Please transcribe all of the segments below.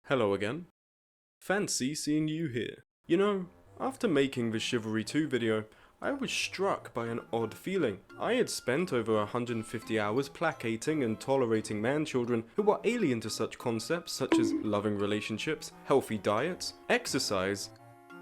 Hello again. Fancy seeing you here. You know, after making the Chivalry 2 video, I was struck by an odd feeling. I had spent over 150 hours placating and tolerating man-children who are alien to such concepts such as loving relationships, healthy diets, exercise,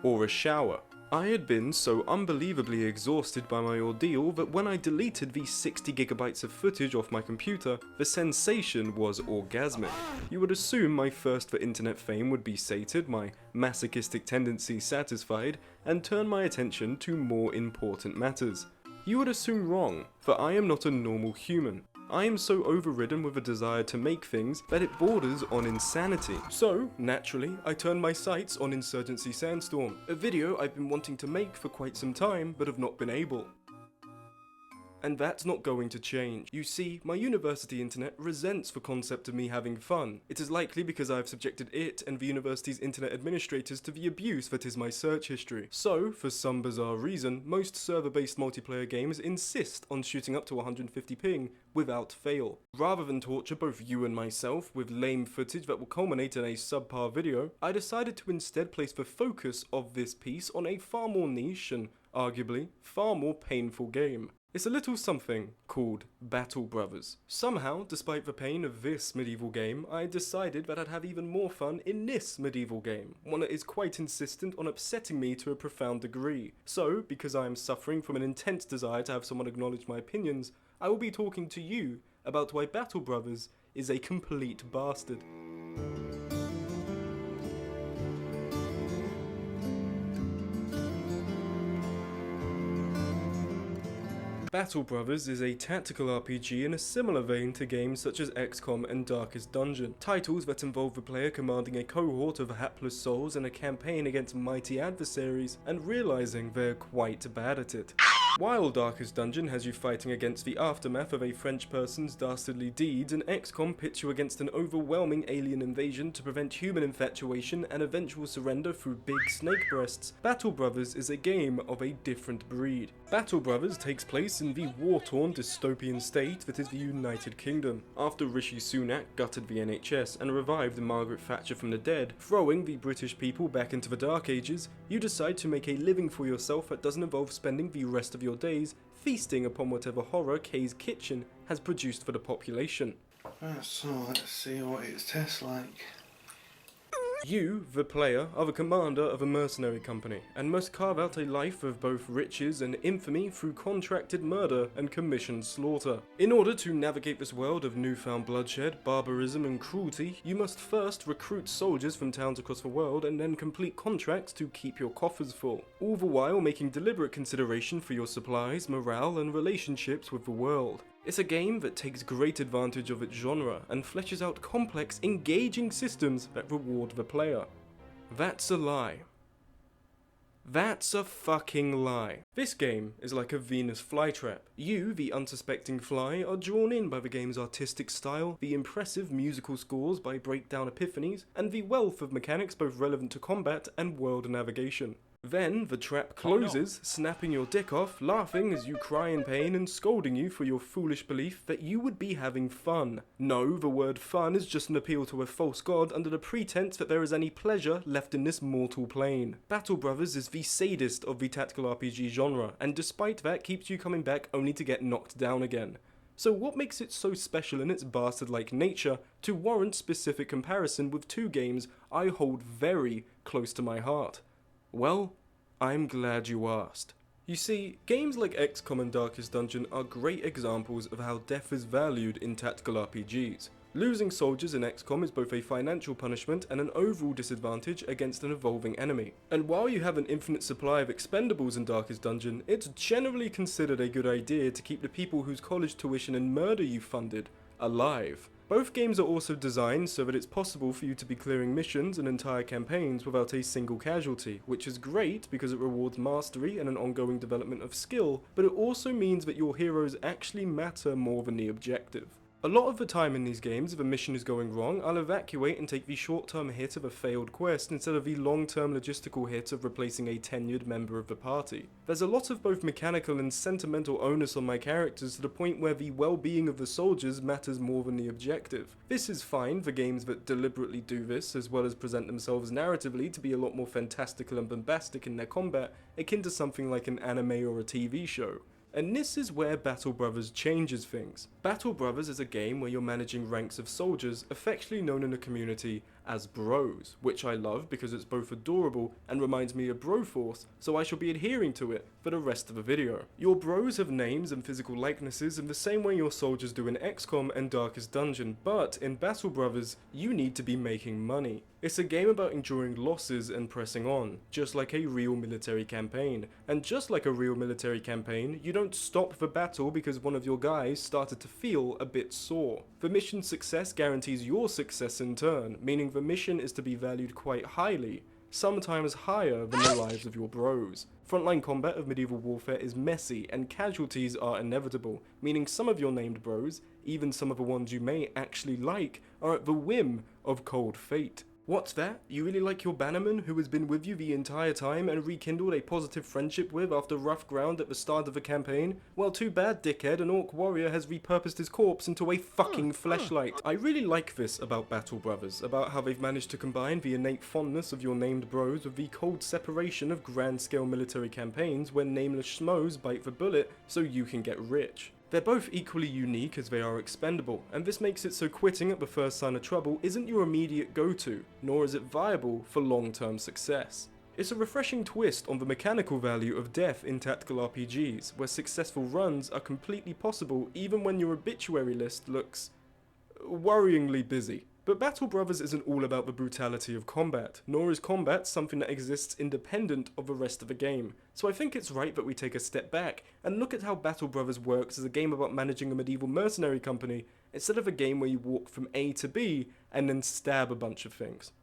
or a shower. I had been so unbelievably exhausted by my ordeal that when I deleted the 60 gigabytes of footage off my computer, the sensation was orgasmic. You would assume my thirst for internet fame would be sated, my masochistic tendencies satisfied, and turn my attention to more important matters. You would assume wrong, for I am not a normal human. I am so overridden with a desire to make things that it borders on insanity. So, naturally, I turned my sights on Insurgency Sandstorm, a video I've been wanting to make for quite some time but have not been able. And that's not going to change. You see, my university internet resents the concept of me having fun. It is likely because I have subjected it and the university's internet administrators to the abuse that is my search history. So, for some bizarre reason, most server-based multiplayer games insist on shooting up to 150 ping without fail. Rather than torture both you and myself with lame footage that will culminate in a subpar video, I decided to instead place the focus of this piece on a far more niche and, arguably, far more painful game. It's a little something called Battle Brothers. Somehow, despite the pain of this medieval game, I decided that I'd have even more fun in this medieval game, one that is quite insistent on upsetting me to a profound degree. So, because I am suffering from an intense desire to have someone acknowledge my opinions, I will be talking to you about why Battle Brothers is a complete bastard. Battle Brothers is a tactical RPG in a similar vein to games such as XCOM and Darkest Dungeon, titles that involve the player commanding a cohort of hapless souls in a campaign against mighty adversaries and realizing they're quite bad at it. While Darkest Dungeon has you fighting against the aftermath of a French person's dastardly deeds, and XCOM pits you against an overwhelming alien invasion to prevent human infatuation and eventual surrender through big snake breasts, Battle Brothers is a game of a different breed. Battle Brothers takes place in the war-torn dystopian state that is the United Kingdom. After Rishi Sunak gutted the NHS and revived Margaret Thatcher from the dead, throwing the British people back into the Dark Ages, you decide to make a living for yourself that doesn't involve spending the rest of your days feasting upon whatever horror Kay's kitchen has produced for the population. So let's see what it tastes like. You, the player, are the commander of a mercenary company, and must carve out a life of both riches and infamy through contracted murder and commissioned slaughter. In order to navigate this world of newfound bloodshed, barbarism and cruelty, you must first recruit soldiers from towns across the world and then complete contracts to keep your coffers full, all the while making deliberate consideration for your supplies, morale and relationships with the world. It's a game that takes great advantage of its genre and fleshes out complex, engaging systems that reward the player. That's a lie. That's a fucking lie. This game is like a Venus flytrap. You, the unsuspecting fly, are drawn in by the game's artistic style, the impressive musical scores by Breakdown Epiphanies, and the wealth of mechanics both relevant to combat and world navigation. Then, the trap closes, snapping your dick off, laughing as you cry in pain and scolding you for your foolish belief that you would be having fun. No, the word fun is just an appeal to a false god under the pretense that there is any pleasure left in this mortal plane. Battle Brothers is the sadist of the tactical RPG genre, and despite that keeps you coming back only to get knocked down again. So what makes it so special in its bastard-like nature to warrant specific comparison with two games I hold very close to my heart? Well, I'm glad you asked. You see, games like XCOM and Darkest Dungeon are great examples of how death is valued in tactical RPGs. Losing soldiers in XCOM is both a financial punishment and an overall disadvantage against an evolving enemy. And while you have an infinite supply of expendables in Darkest Dungeon, it's generally considered a good idea to keep the people whose college tuition and murder you funded alive. Both games are also designed so that it's possible for you to be clearing missions and entire campaigns without a single casualty, which is great because it rewards mastery and an ongoing development of skill, but it also means that your heroes actually matter more than the objective. A lot of the time in these games, if a mission is going wrong, I'll evacuate and take the short-term hit of a failed quest instead of the long-term logistical hit of replacing a tenured member of the party. There's a lot of both mechanical and sentimental onus on my characters to the point where the well-being of the soldiers matters more than the objective. This is fine for games that deliberately do this, as well as present themselves narratively to be a lot more fantastical and bombastic in their combat, akin to something like an anime or a TV show. And this is where Battle Brothers changes things. Battle Brothers is a game where you're managing ranks of soldiers, affectionately known in the community as bros, which I love because it's both adorable and reminds me of Broforce, so I shall be adhering to it for the rest of the video. Your bros have names and physical likenesses in the same way your soldiers do in XCOM and Darkest Dungeon, but in Battle Brothers, you need to be making money. It's a game about enduring losses and pressing on, just like a real military campaign. And just like a real military campaign, you don't stop the battle because one of your guys started to feel a bit sore. The mission success guarantees your success in turn, meaning the mission is to be valued quite highly, sometimes higher than the lives of your bros. Frontline combat of medieval warfare is messy, and casualties are inevitable, meaning some of your named bros, even some of the ones you may actually like, are at the whim of cold fate. What's that? You really like your bannerman who has been with you the entire time and rekindled a positive friendship with after rough ground at the start of the campaign? Well, too bad, dickhead, an orc warrior has repurposed his corpse into a fucking fleshlight. I really like this about Battle Brothers, about how they've managed to combine the innate fondness of your named bros with the cold separation of grand-scale military campaigns where nameless schmoes bite the bullet so you can get rich. They're both equally unique as they are expendable, and this makes it so quitting at the first sign of trouble isn't your immediate go-to, nor is it viable for long-term success. It's a refreshing twist on the mechanical value of death in tactical RPGs, where successful runs are completely possible even when your obituary list looks worryingly busy. But Battle Brothers isn't all about the brutality of combat, nor is combat something that exists independent of the rest of the game. So I think it's right that we take a step back and look at how Battle Brothers works as a game about managing a medieval mercenary company, instead of a game where you walk from A to B and then stab a bunch of things.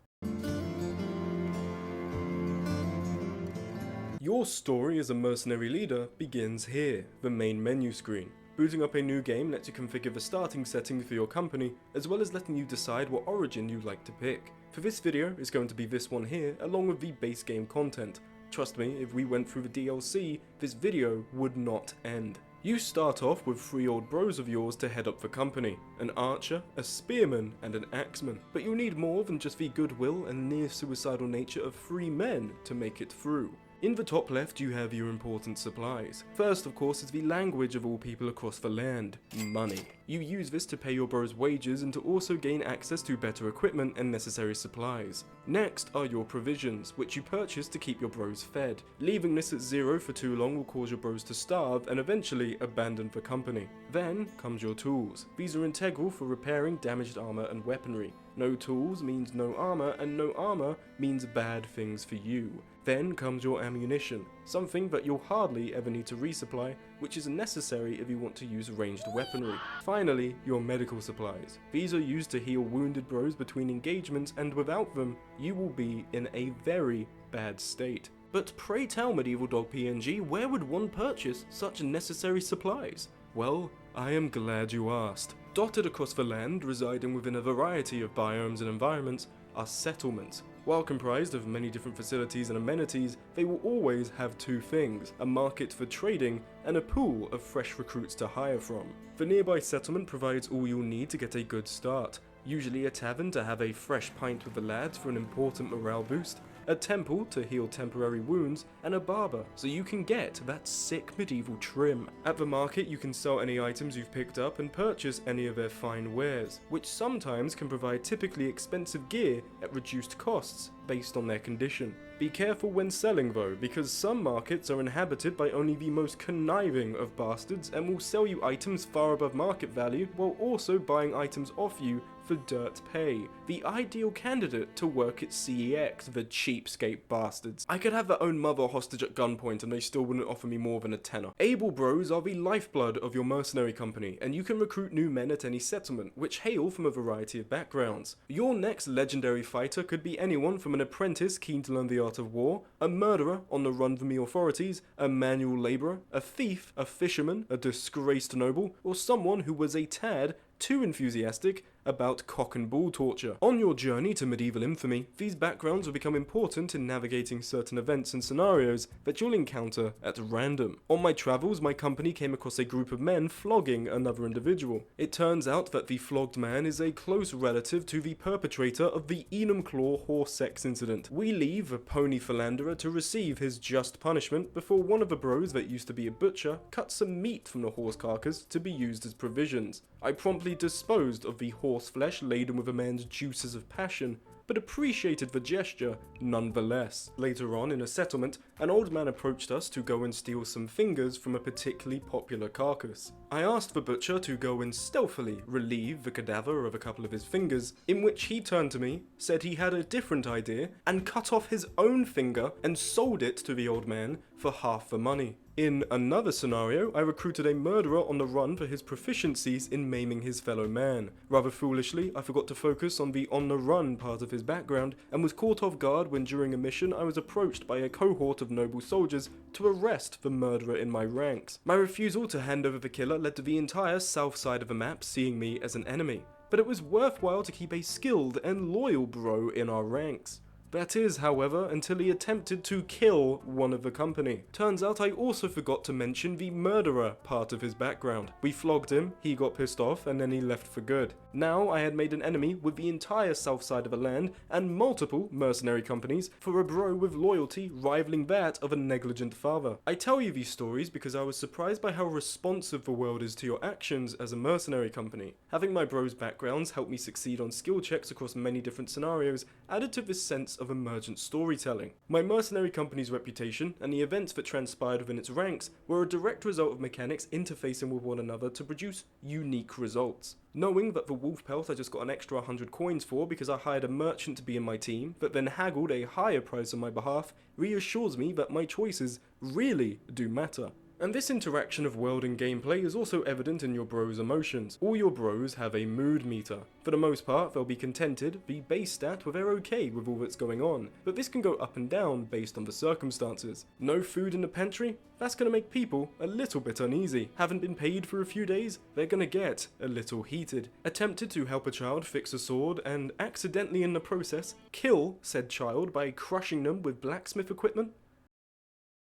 Your story as a mercenary leader begins here, the main menu screen. Booting up a new game lets you configure the starting settings for your company, as well as letting you decide what origin you'd like to pick. For this video, it's going to be this one here, along with the base game content. Trust me, if we went through the DLC, this video would not end. You start off with 3 old bros of yours to head up the company, an archer, a spearman, and an axeman. But you'll need more than just the goodwill and near suicidal nature of 3 men to make it through. In the top left you have your important supplies. First of course is the language of all people across the land, money. You use this to pay your bros wages and to also gain access to better equipment and necessary supplies. Next are your provisions, which you purchase to keep your bros fed. Leaving this at 0 for too long will cause your bros to starve and eventually abandon the company. Then comes your tools. These are integral for repairing damaged armor and weaponry. No tools means no armor, and no armor means bad things for you. Then comes your ammunition, something that you'll hardly ever need to resupply, which is necessary if you want to use ranged weaponry. Finally, your medical supplies. These are used to heal wounded bros between engagements, and without them, you will be in a very bad state. But pray tell, Medieval Dog PNG, where would one purchase such necessary supplies? Well, I am glad you asked. Dotted across the land, residing within a variety of biomes and environments, are settlements. While comprised of many different facilities and amenities, they will always have 2 things, a market for trading and a pool of fresh recruits to hire from. The nearby settlement provides all you'll need to get a good start, usually a tavern to have a fresh pint with the lads for an important morale boost, a temple to heal temporary wounds, and a barber so you can get that sick medieval trim. At the market you can sell any items you've picked up and purchase any of their fine wares, which sometimes can provide typically expensive gear at reduced costs based on their condition. Be careful when selling though, because some markets are inhabited by only the most conniving of bastards and will sell you items far above market value while also buying items off you for dirt pay. The ideal candidate to work at CEX, the cheapskate bastards. I could have their own mother hostage at gunpoint and they still wouldn't offer me more than a tenner. Able bros are the lifeblood of your mercenary company, and you can recruit new men at any settlement, which hail from a variety of backgrounds. Your next legendary fighter could be anyone from an apprentice keen to learn the art of war, a murderer on the run from the authorities, a manual labourer, a thief, a fisherman, a disgraced noble, or someone who was a tad too enthusiastic about cock and bull torture. On your journey to medieval infamy, these backgrounds will become important in navigating certain events and scenarios that you'll encounter at random. On my travels, my company came across a group of men flogging another individual. It turns out that the flogged man is a close relative to the perpetrator of the Enumclaw horse sex incident. We leave a pony philanderer to receive his just punishment before one of the bros that used to be a butcher cuts some meat from the horse carcass to be used as provisions. I promptly disposed of the horse flesh laden with a man's juices of passion, but appreciated the gesture nonetheless. Later on in a settlement, an old man approached us to go and steal some fingers from a particularly popular carcass. I asked the butcher to go and stealthily relieve the cadaver of a couple of his fingers, in which he turned to me, said he had a different idea, and cut off his own finger and sold it to the old man for half the money. In another scenario, I recruited a murderer on the run for his proficiencies in maiming his fellow man. Rather foolishly, I forgot to focus on the on-the-run part of his background, and was caught off guard when during a mission I was approached by a cohort of noble soldiers to arrest the murderer in my ranks. My refusal to hand over the killer led to the entire south side of the map seeing me as an enemy, but it was worthwhile to keep a skilled and loyal bro in our ranks. That is, however, until he attempted to kill one of the company. Turns out I also forgot to mention the murderer part of his background. We flogged him, he got pissed off, and then he left for good. Now I had made an enemy with the entire south side of the land and multiple mercenary companies for a bro with loyalty rivaling that of a negligent father. I tell you these stories because I was surprised by how responsive the world is to your actions as a mercenary company. Having my bro's backgrounds help me succeed on skill checks across many different scenarios added to this sense of emergent storytelling. My mercenary company's reputation and the events that transpired within its ranks were a direct result of mechanics interfacing with one another to produce unique results. Knowing that the wolf pelt I just got an extra 100 coins for because I hired a merchant to be in my team that then haggled a higher price on my behalf reassures me that my choices really do matter. And this interaction of world and gameplay is also evident in your bro's emotions. All your bros have a mood meter. For the most part, they'll be contented, the base stat where they're okay with all that's going on, but this can go up and down based on the circumstances. No food in the pantry? That's gonna make people a little bit uneasy. Haven't been paid for a few days? They're gonna get a little heated. Attempted to help a child fix a sword and accidentally in the process kill said child by crushing them with blacksmith equipment?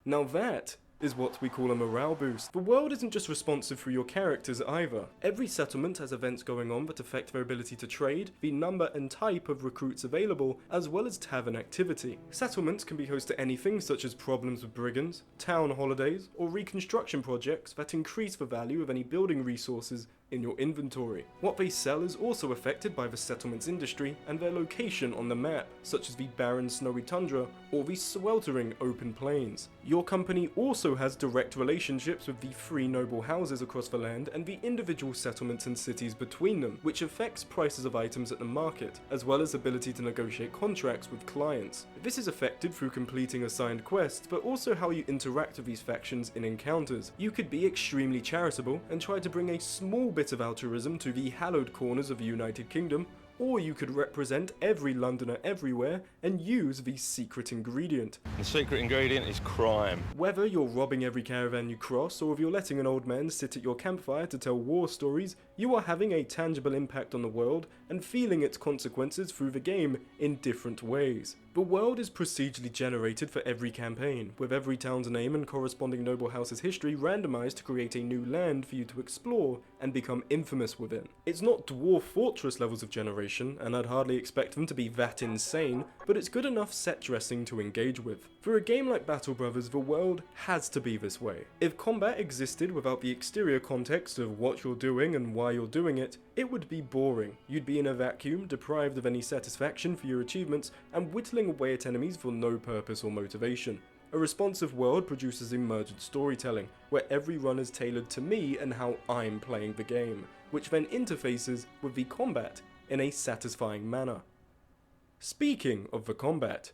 Now that is what we call a morale boost. The world isn't just responsive through your characters either. Every settlement has events going on that affect their ability to trade, the number and type of recruits available, as well as tavern activity. Settlements can be host to anything such as problems with brigands, town holidays, or reconstruction projects that increase the value of any building resources in your inventory. What they sell is also affected by the settlement's industry and their location on the map, such as the barren snowy tundra or the sweltering open plains. Your company also has direct relationships with the free noble houses across the land and the individual settlements and cities between them, which affects prices of items at the market, as well as ability to negotiate contracts with clients. This is affected through completing assigned quests, but also how you interact with these factions in encounters. You could be extremely charitable and try to bring a small bit of altruism to the hallowed corners of the United Kingdom, or you could represent every Londoner everywhere and use the secret ingredient. The secret ingredient is crime. Whether you're robbing every caravan you cross, or if you're letting an old man sit at your campfire to tell war stories, you are having a tangible impact on the world and feeling its consequences through the game in different ways. The world is procedurally generated for every campaign, with every town's name and corresponding noble house's history randomized to create a new land for you to explore and become infamous within. It's not Dwarf Fortress levels of generation, and I'd hardly expect them to be that insane, but it's good enough set dressing to engage with. For a game like Battle Brothers, the world has to be this way. If combat existed without the exterior context of what you're doing and why you're doing it, it would be boring. You'd be in a vacuum, deprived of any satisfaction for your achievements, and whittling away at enemies for no purpose or motivation. A responsive world produces emergent storytelling, where every run is tailored to me and how I'm playing the game, which then interfaces with the combat in a satisfying manner. Speaking of the combat,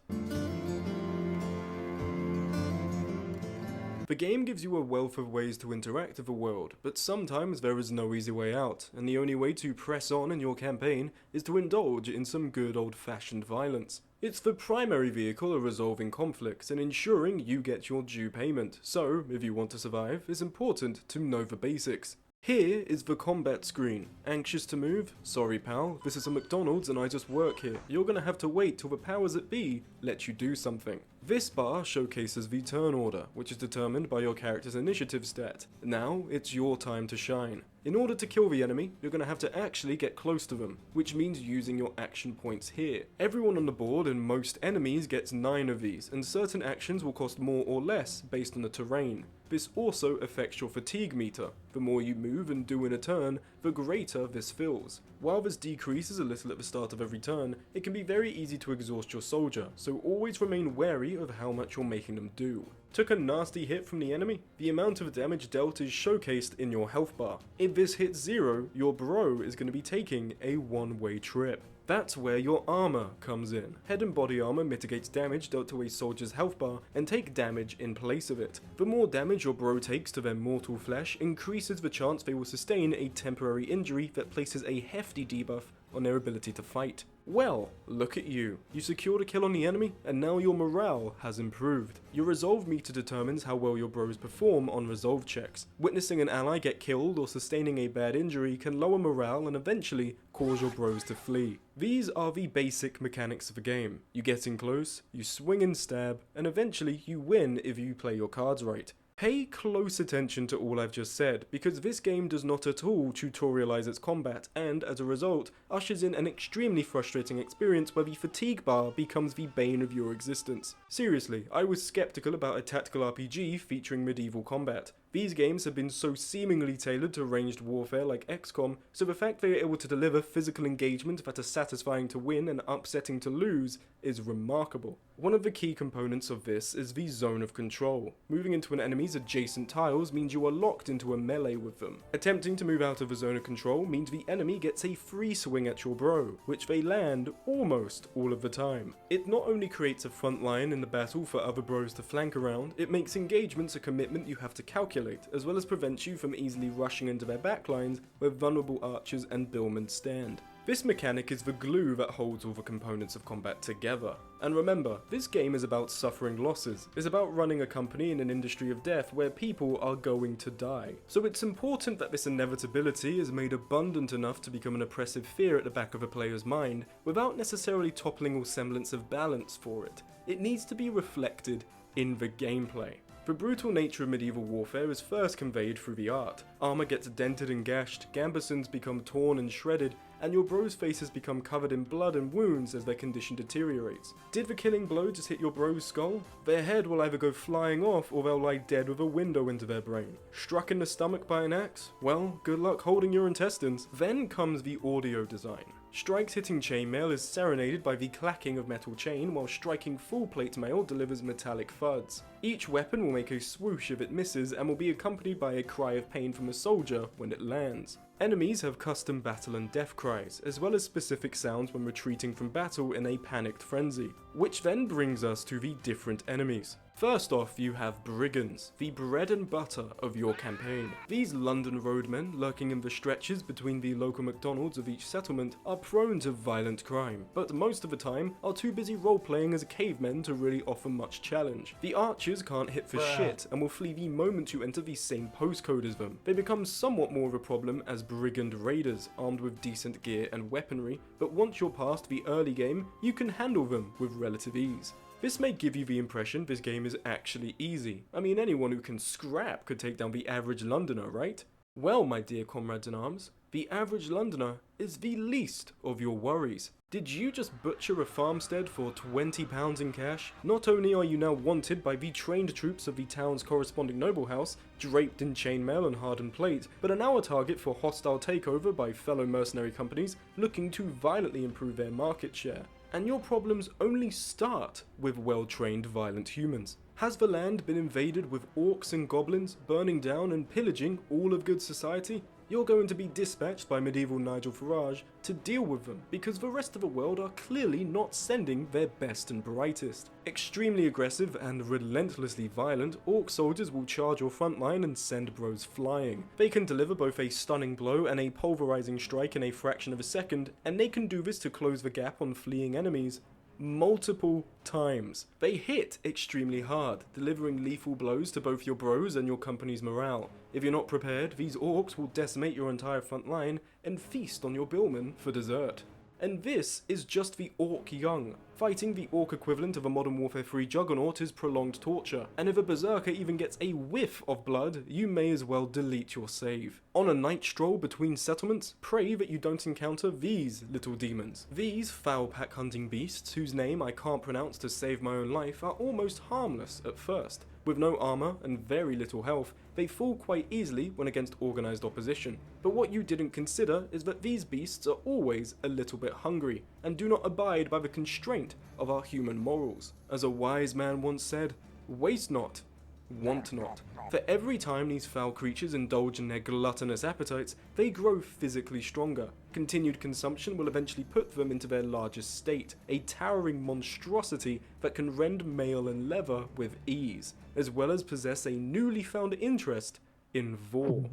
The game gives you a wealth of ways to interact with the world, but sometimes there is no easy way out, and the only way to press on in your campaign is to indulge in some good old-fashioned violence. It's the primary vehicle of resolving conflicts and ensuring you get your due payment, so if you want to survive, it's important to know the basics. Here is the combat screen. Anxious to move? Sorry pal, this is a McDonald's and I just work here. You're gonna have to wait till the powers that be let you do something. This bar showcases the turn order, which is determined by your character's initiative stat. Now, it's your time to shine. In order to kill the enemy, you're going to have to actually get close to them, which means using your action points here. Everyone on the board and most enemies gets 9 of these, and certain actions will cost more or less based on the terrain. This also affects your fatigue meter. The more you move and do in a turn, the greater this fills. While this decreases a little at the start of every turn, it can be very easy to exhaust your soldier, so always remain wary of how much you're making them do. Took a nasty hit from the enemy? The amount of damage dealt is showcased in your health bar. If this hits 0, your bro is going to be taking a one-way trip. That's where your armor comes in. Head and body armor mitigates damage dealt to a soldier's health bar and take damage in place of it. The more damage your bro takes to their mortal flesh increases the chance they will sustain a temporary injury that places a hefty debuff on their ability to fight. Well, look at you. You secured a kill on the enemy, and now your morale has improved. Your resolve meter determines how well your bros perform on resolve checks. Witnessing an ally get killed or sustaining a bad injury can lower morale and eventually cause your bros to flee. These are the basic mechanics of the game. You get in close, you swing and stab, and eventually you win if you play your cards right. Pay close attention to all I've just said, because this game does not at all tutorialize its combat and, as a result, ushers in an extremely frustrating experience where the fatigue bar becomes the bane of your existence. Seriously, I was skeptical about a tactical RPG featuring medieval combat. These games have been so seemingly tailored to ranged warfare like XCOM, so the fact they are able to deliver physical engagement that are satisfying to win and upsetting to lose is remarkable. One of the key components of this is the zone of control. Moving into an enemy's adjacent tiles means you are locked into a melee with them. Attempting to move out of the zone of control means the enemy gets a free swing at your bro, which they land almost all of the time. It not only creates a front line in the battle for other bros to flank around, it makes engagements a commitment you have to calculate, as well as prevents you from easily rushing into their backlines where vulnerable archers and billmen stand. This mechanic is the glue that holds all the components of combat together. And remember, this game is about suffering losses. It's about running a company in an industry of death where people are going to die. So it's important that this inevitability is made abundant enough to become an oppressive fear at the back of a player's mind, without necessarily toppling all semblance of balance for it. It needs to be reflected in the gameplay. The brutal nature of medieval warfare is first conveyed through the art. Armor gets dented and gashed, gambesons become torn and shredded, and your bros' faces become covered in blood and wounds as their condition deteriorates. Did the killing blow just hit your bro's skull? Their head will either go flying off or they'll lie dead with a window into their brain. Struck in the stomach by an axe? Well, good luck holding your intestines. Then comes the audio design. Strikes hitting chainmail is serenaded by the clacking of metal chain, while striking full plate mail delivers metallic thuds. Each weapon will make a swoosh if it misses and will be accompanied by a cry of pain from a soldier when it lands. Enemies have custom battle and death cries, as well as specific sounds when retreating from battle in a panicked frenzy. Which then brings us to the different enemies. First off, you have brigands, the bread and butter of your campaign. These London roadmen, lurking in the stretches between the local McDonald's of each settlement, are prone to violent crime, but most of the time are too busy role-playing as cavemen to really offer much challenge. The archers can't hit for shit and will flee the moment you enter the same postcode as them. They become somewhat more of a problem as brigand raiders, armed with decent gear and weaponry, but once you're past the early game, you can handle them with relative ease. This may give you the impression this game is actually easy. I mean, anyone who can scrap could take down the average Londoner, right? Well, my dear comrades in arms, the average Londoner is the least of your worries. Did you just butcher a farmstead for £20 in cash? Not only are you now wanted by the trained troops of the town's corresponding noble house, draped in chainmail and hardened plate, but are now a target for hostile takeover by fellow mercenary companies looking to violently improve their market share. And your problems only start with well-trained violent humans. Has the land been invaded with orcs and goblins, burning down and pillaging all of good society? You're going to be dispatched by medieval Nigel Farage to deal with them, because the rest of the world are clearly not sending their best and brightest. Extremely aggressive and relentlessly violent, orc soldiers will charge your front line and send bros flying. They can deliver both a stunning blow and a pulverizing strike in a fraction of a second, and they can do this to close the gap on fleeing enemies multiple times. They hit extremely hard, delivering lethal blows to both your bros and your company's morale. If you're not prepared, these orcs will decimate your entire front line and feast on your billmen for dessert. And this is just the Orc Young. Fighting the Orc equivalent of a Modern Warfare 3 Juggernaut is prolonged torture, and if a Berserker even gets a whiff of blood, you may as well delete your save. On a night stroll between settlements, pray that you don't encounter these little demons. These foul pack hunting beasts, whose name I can't pronounce to save my own life, are almost harmless at first. With no armor and very little health, they fall quite easily when against organized opposition. But what you didn't consider is that these beasts are always a little bit hungry, and do not abide by the constraint of our human morals. As a wise man once said, waste not, want not. For every time these foul creatures indulge in their gluttonous appetites, they grow physically stronger. Continued consumption will eventually put them into their largest state, a towering monstrosity that can rend mail and leather with ease, as well as possess a newly found interest in vor.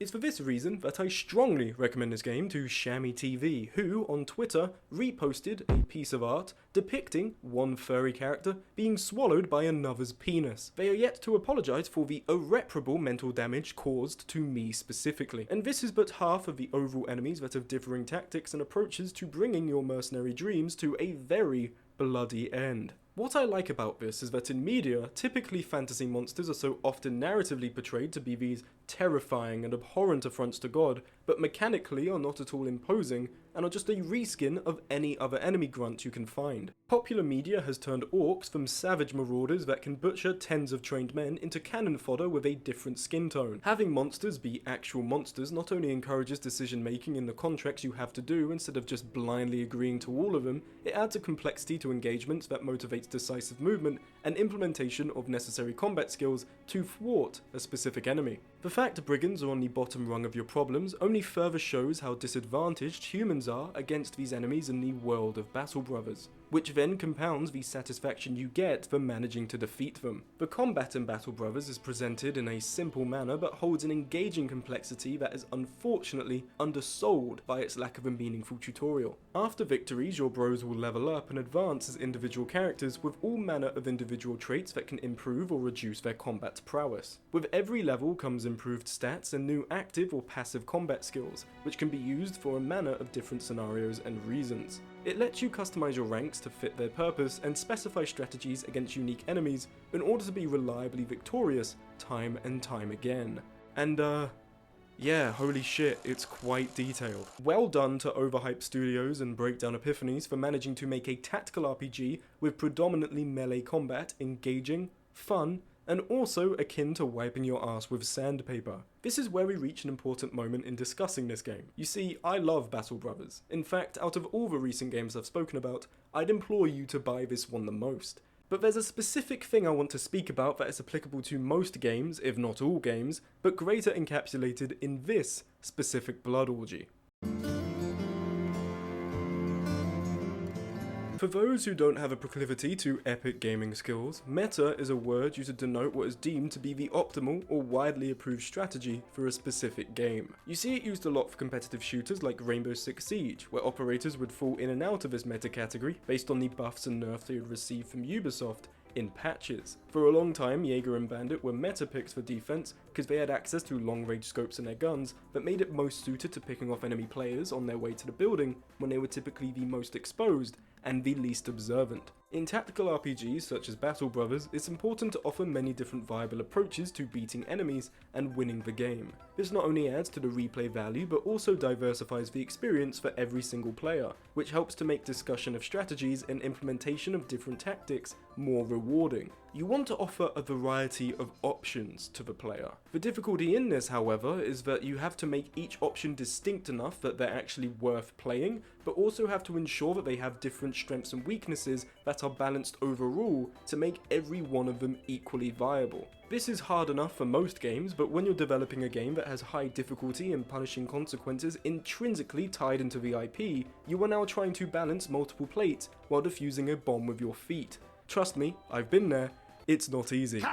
It's for this reason that I strongly recommend this game to Shammy TV, who, on Twitter, reposted a piece of art depicting one furry character being swallowed by another's penis. They are yet to apologise for the irreparable mental damage caused to me specifically, and this is but half of the overall enemies that have differing tactics and approaches to bringing your mercenary dreams to a very bloody end. What I like about this is that in media, typically fantasy monsters are so often narratively portrayed to be these terrifying and abhorrent affronts to God, but mechanically are not at all imposing and are just a reskin of any other enemy grunt you can find. Popular media has turned orcs from savage marauders that can butcher tens of trained men into cannon fodder with a different skin tone. Having monsters be actual monsters not only encourages decision making in the contracts you have to do instead of just blindly agreeing to all of them, it adds a complexity to engagements that motivates decisive movement and implementation of necessary combat skills to thwart a specific enemy. The fact brigands are on the bottom rung of your problems only further shows how disadvantaged humans are against these enemies in the world of Battle Brothers, which then compounds the satisfaction you get for managing to defeat them. The combat in Battle Brothers is presented in a simple manner but holds an engaging complexity that is unfortunately undersold by its lack of a meaningful tutorial. After victories, your bros will level up and advance as individual characters with all manner of individual traits that can improve or reduce their combat prowess. With every level comes improved stats and new active or passive combat skills, which can be used for a manner of different scenarios and reasons. It lets you customize your ranks to fit their purpose and specify strategies against unique enemies in order to be reliably victorious time and time again. And yeah, holy shit, it's quite detailed. Well done to Overhyped Studios and Breakdown Epiphanies for managing to make a tactical RPG with predominantly melee combat engaging, fun, and also akin to wiping your ass with sandpaper. This is where we reach an important moment in discussing this game. You see, I love Battle Brothers. In fact, out of all the recent games I've spoken about, I'd implore you to buy this one the most. But there's a specific thing I want to speak about that is applicable to most games, if not all games, but greater encapsulated in this specific blood orgy. For those who don't have a proclivity to epic gaming skills, meta is a word used to denote what is deemed to be the optimal or widely approved strategy for a specific game. You see it used a lot for competitive shooters like Rainbow Six Siege, where operators would fall in and out of this meta category based on the buffs and nerfs they would receive from Ubisoft in patches. For a long time, Jaeger and Bandit were meta picks for defense because they had access to long-range scopes in their guns that made it most suited to picking off enemy players on their way to the building when they were typically the most exposed and the least observant. In tactical RPGs such as Battle Brothers, it's important to offer many different viable approaches to beating enemies and winning the game. This not only adds to the replay value but also diversifies the experience for every single player, which helps to make discussion of strategies and implementation of different tactics more rewarding. You want to offer a variety of options to the player. The difficulty in this, however, is that you have to make each option distinct enough that they're actually worth playing, but also have to ensure that they have different strengths and weaknesses that that are balanced overall to make every one of them equally viable. This is hard enough for most games, but when you're developing a game that has high difficulty and punishing consequences intrinsically tied into the IP, you are now trying to balance multiple plates while defusing a bomb with your feet. Trust me, I've been there, it's not easy.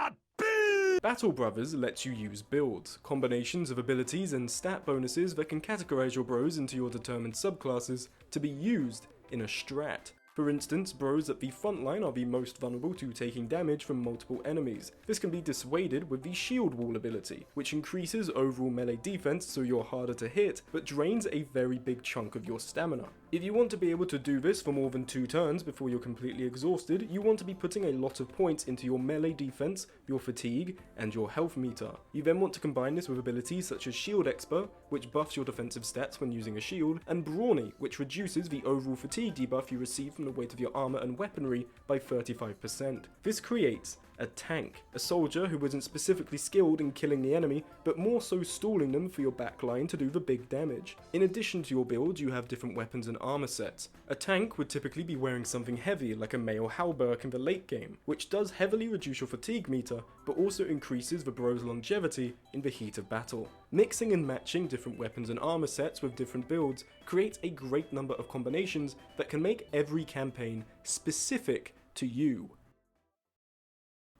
Battle Brothers lets you use builds, combinations of abilities and stat bonuses that can categorize your bros into your determined subclasses to be used in a strat. For instance, bros at the front line are the most vulnerable to taking damage from multiple enemies. This can be dissuaded with the Shield Wall ability, which increases overall melee defense so you're harder to hit, but drains a very big chunk of your stamina. If you want to be able to do this for more than 2 turns before you're completely exhausted, you want to be putting a lot of points into your melee defense, your fatigue, and your health meter. You then want to combine this with abilities such as Shield Expert, which buffs your defensive stats when using a shield, and Brawny, which reduces the overall fatigue debuff you receive from the weight of your armor and weaponry by 35%. This creates a tank, a soldier who isn't specifically skilled in killing the enemy, but more so stalling them for your backline to do the big damage. In addition to your build, you have different weapons and armor sets. A tank would typically be wearing something heavy like a mail halberd in the late game, which does heavily reduce your fatigue meter, but also increases the bro's longevity in the heat of battle. Mixing and matching different weapons and armor sets with different builds creates a great number of combinations that can make every campaign specific to you.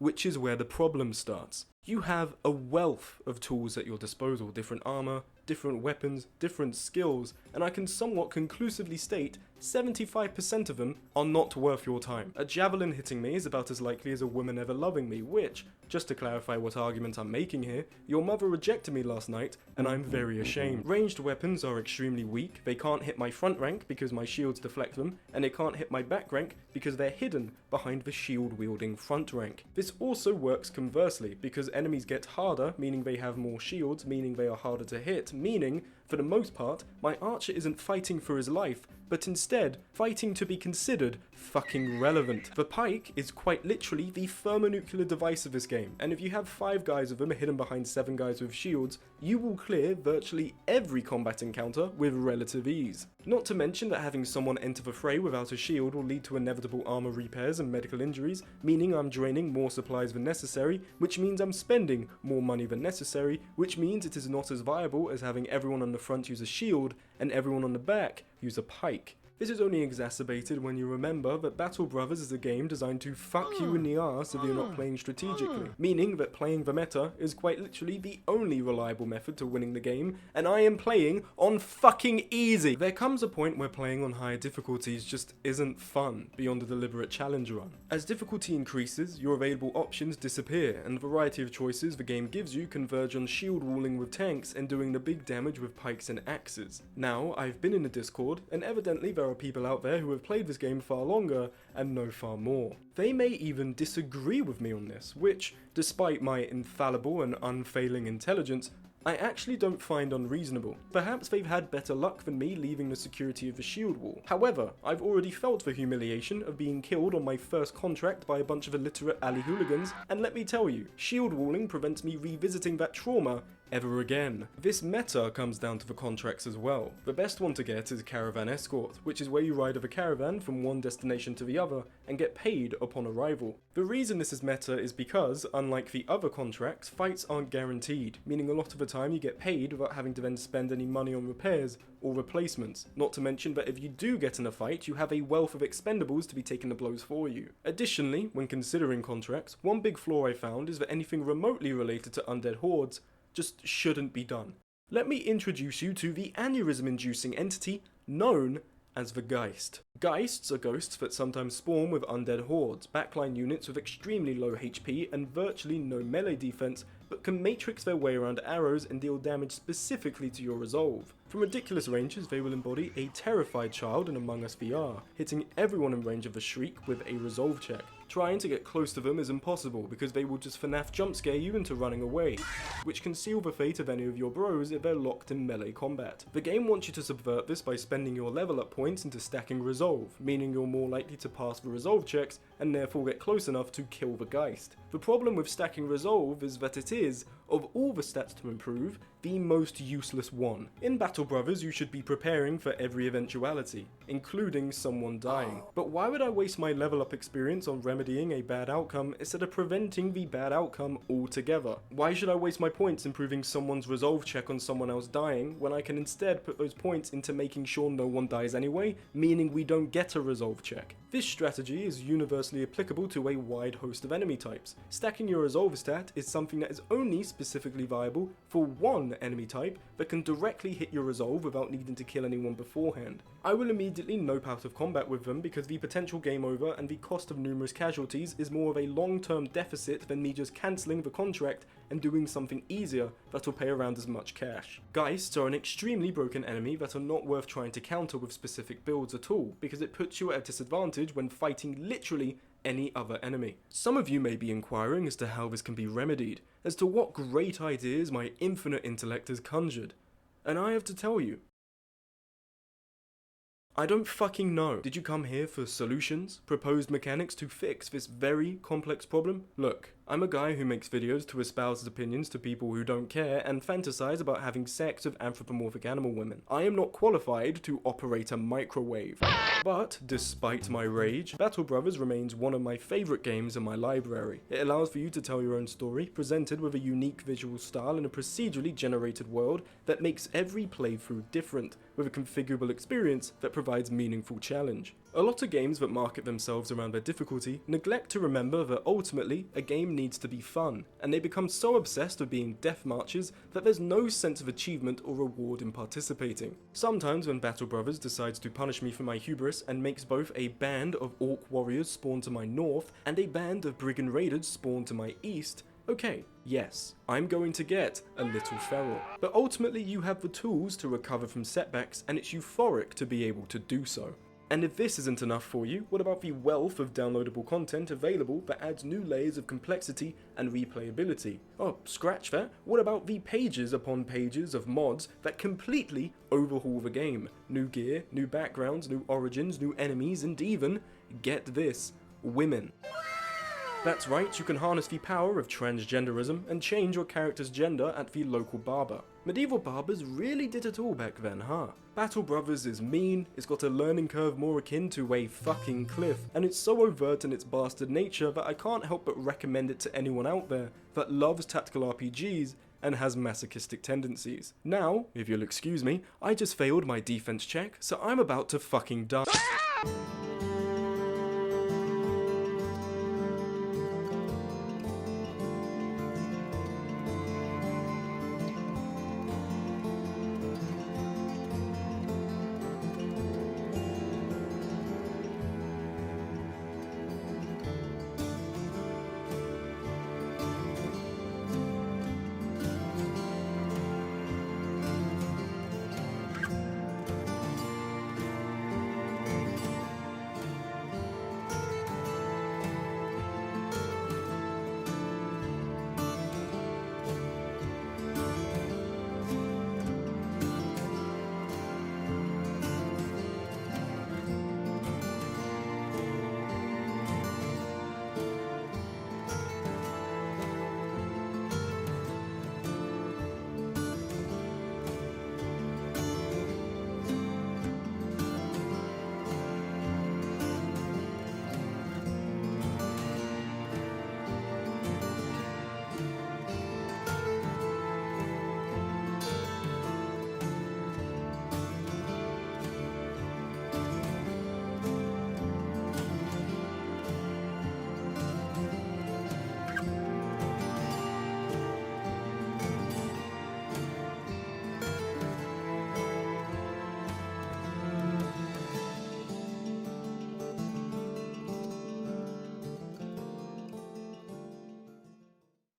Which is where the problem starts. You have a wealth of tools at your disposal, different armor, different weapons, different skills, and I can somewhat conclusively state 75% of them are not worth your time. A javelin hitting me is about as likely as a woman ever loving me, which, just to clarify what argument I'm making here, your mother rejected me last night, and I'm very ashamed. Ranged weapons are extremely weak, they can't hit my front rank because my shields deflect them, and they can't hit my back rank because they're hidden behind the shield-wielding front rank. This also works conversely, because enemies get harder, meaning they have more shields, meaning they are harder to hit, meaning, for the most part, my archer isn't fighting for his life, but instead fighting to be considered fucking relevant. The pike is quite literally the thermonuclear device of this game, and if you have 5 guys of them hidden behind 7 guys with shields, you will clear virtually every combat encounter with relative ease. Not to mention that having someone enter the fray without a shield will lead to inevitable armor repairs and medical injuries, meaning I'm draining more supplies than necessary, which means I'm spending more money than necessary, which means it is not as viable as having everyone on the front use a shield and everyone on the back use a pike. This is only exacerbated when you remember that Battle Brothers is a game designed to fuck you in the arse if you're not playing strategically, meaning that playing the meta is quite literally the only reliable method to winning the game, and I am playing on fucking easy. There comes a point where playing on higher difficulties just isn't fun beyond a deliberate challenge run. As difficulty increases, your available options disappear, and the variety of choices the game gives you converge on shield walling with tanks and doing the big damage with pikes and axes. Now, I've been in the Discord, and evidently there are people out there who have played this game far longer and know far more. They may even disagree with me on this, which, despite my infallible and unfailing intelligence, I actually don't find unreasonable. Perhaps they've had better luck than me leaving the security of the shield wall. However, I've already felt the humiliation of being killed on my first contract by a bunch of illiterate alley hooligans, and let me tell you, shield walling prevents me revisiting that trauma ever again. This meta comes down to the contracts as well. The best one to get is Caravan Escort, which is where you ride with a caravan from one destination to the other and get paid upon arrival. The reason this is meta is because, unlike the other contracts, fights aren't guaranteed, meaning a lot of the time you get paid without having to then spend any money on repairs or replacements, not to mention that if you do get in a fight, you have a wealth of expendables to be taking the blows for you. Additionally, when considering contracts, one big flaw I found is that anything remotely related to undead hordes just shouldn't be done. Let me introduce you to the aneurysm-inducing entity known as the Geist. Geists are ghosts that sometimes spawn with undead hordes, backline units with extremely low HP and virtually no melee defense, but can matrix their way around arrows and deal damage specifically to your resolve. From ridiculous ranges, they will embody a terrified child in Among Us VR, hitting everyone in range of the shriek with a resolve check. Trying to get close to them is impossible because they will just FNAF jump scare you into running away, which can seal the fate of any of your bros if they're locked in melee combat. The game wants you to subvert this by spending your level up points into stacking resolve, meaning you're more likely to pass the resolve checks and therefore get close enough to kill the Geist. The problem with stacking resolve is that it is of all the stats to improve, the most useless one. In Battle Brothers, you should be preparing for every eventuality, including someone dying. But why would I waste my level up experience on remedying a bad outcome instead of preventing the bad outcome altogether? Why should I waste my points improving someone's resolve check on someone else dying when I can instead put those points into making sure no one dies anyway, meaning we don't get a resolve check? This strategy is universally applicable to a wide host of enemy types. Stacking your resolve stat is something that is only specifically viable for one enemy type that can directly hit your resolve without needing to kill anyone beforehand. I will immediately nope out of combat with them because the potential game over and the cost of numerous casualties is more of a long-term deficit than me just cancelling the contract and doing something easier that will pay around as much cash. Geists are an extremely broken enemy that are not worth trying to counter with specific builds at all, because it puts you at a disadvantage when fighting literally any other enemy. Some of you may be inquiring as to how this can be remedied, as to what great ideas my infinite intellect has conjured. And I have to tell you, I don't fucking know. Did you come here for solutions, proposed mechanics to fix this very complex problem? Look, I'm a guy who makes videos to espouse his opinions to people who don't care and fantasize about having sex with anthropomorphic animal women. I am not qualified to operate a microwave. But, despite my rage, Battle Brothers remains one of my favourite games in my library. It allows for you to tell your own story, presented with a unique visual style in a procedurally generated world that makes every playthrough different, with a configurable experience that provides meaningful challenge. A lot of games that market themselves around their difficulty neglect to remember that ultimately a game needs to be fun, and they become so obsessed with being death marches that there's no sense of achievement or reward in participating. Sometimes when Battle Brothers decides to punish me for my hubris and makes both a band of orc warriors spawn to my north and a band of brigand raiders spawn to my east, okay, yes, I'm going to get a little feral. But ultimately you have the tools to recover from setbacks, and it's euphoric to be able to do so. And if this isn't enough for you, what about the wealth of downloadable content available that adds new layers of complexity and replayability? Oh, scratch that. What about the pages upon pages of mods that completely overhaul the game? New gear, new backgrounds, new origins, new enemies, and even, get this, women. That's right, you can harness the power of transgenderism and change your character's gender at the local barber. Medieval barbers really did it all back then, huh? Battle Brothers is mean, it's got a learning curve more akin to a fucking cliff, and it's so overt in its bastard nature that I can't help but recommend it to anyone out there that loves tactical RPGs and has masochistic tendencies. Now, if you'll excuse me, I just failed my defense check, so I'm about to fucking die.